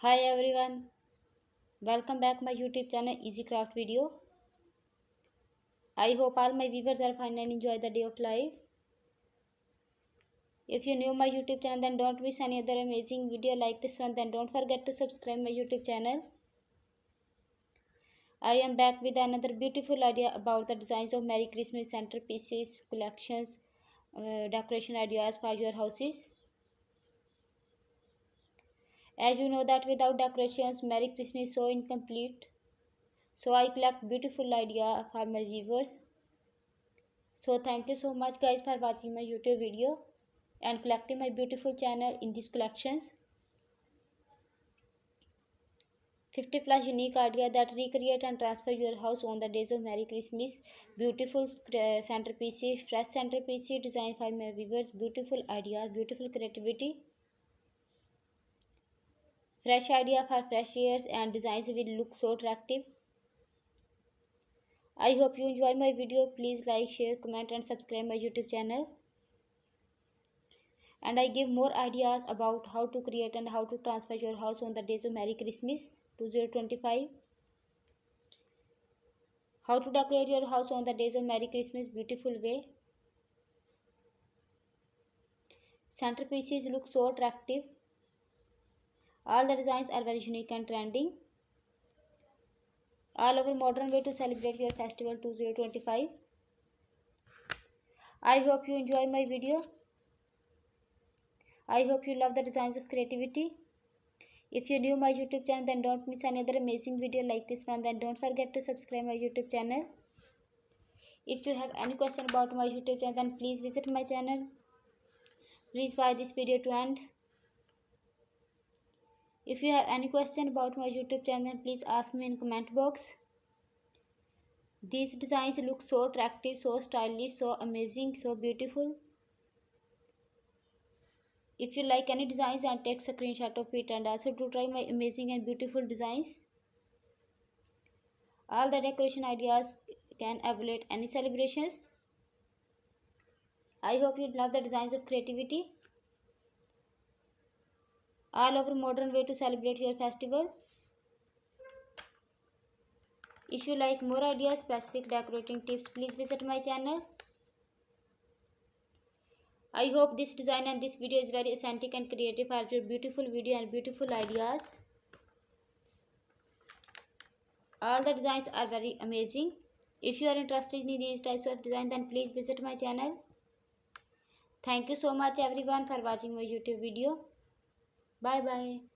Hi everyone, welcome back my YouTube channel Easy Craft Video. I hope all my viewers are fine and enjoy the day of life. If you new my YouTube channel, then don't miss any other amazing video like this one. Then don't forget to subscribe my YouTube channel. I am back with another beautiful idea about the designs of Merry Christmas centerpieces, collections, decoration ideas for your houses. As you know that without decorations, Merry Christmas is so incomplete. So I collect beautiful idea for my viewers. So thank you so much guys for watching my YouTube video and collecting my beautiful channel in these collections. 50 plus unique idea that recreate and transfer your house on the days of Merry Christmas. Beautiful centerpieces, fresh centerpieces designed by my viewers. Beautiful ideas, beautiful creativity. Fresh idea for fresh ears and designs will look so attractive. I hope you enjoy my video. Please like, share, comment and subscribe my YouTube channel. And I give more ideas about how to create and how to transfer your house on the days of Merry Christmas 2025. How to decorate your house on the days of Merry Christmas beautiful way. Centerpieces look so attractive. All the designs are very unique and trending. All over modern way to celebrate your festival 2025. I hope you enjoy my video. I hope you love the designs of creativity. If you're new my YouTube channel, then don't miss another amazing video like this one. Then don't forget to subscribe my YouTube channel. If you have any question about my YouTube channel, then please visit my channel. Please watch this video to end. If you have any question about my YouTube channel, then please ask me in comment box. These designs look so attractive, so stylish, so amazing, so beautiful. If you like any designs, and take a screenshot of it and also to try my amazing and beautiful designs. All the decoration ideas can evaluate any celebrations. I hope you love the designs of creativity. All over modern way to celebrate your festival. If you like more ideas, specific decorating tips, please visit my channel. I hope this design and this video is very authentic and creative for your beautiful video and beautiful ideas. All the designs are very amazing. If you are interested in these types of design, then please visit my channel. Thank you so much everyone for watching my YouTube video. Bye bye.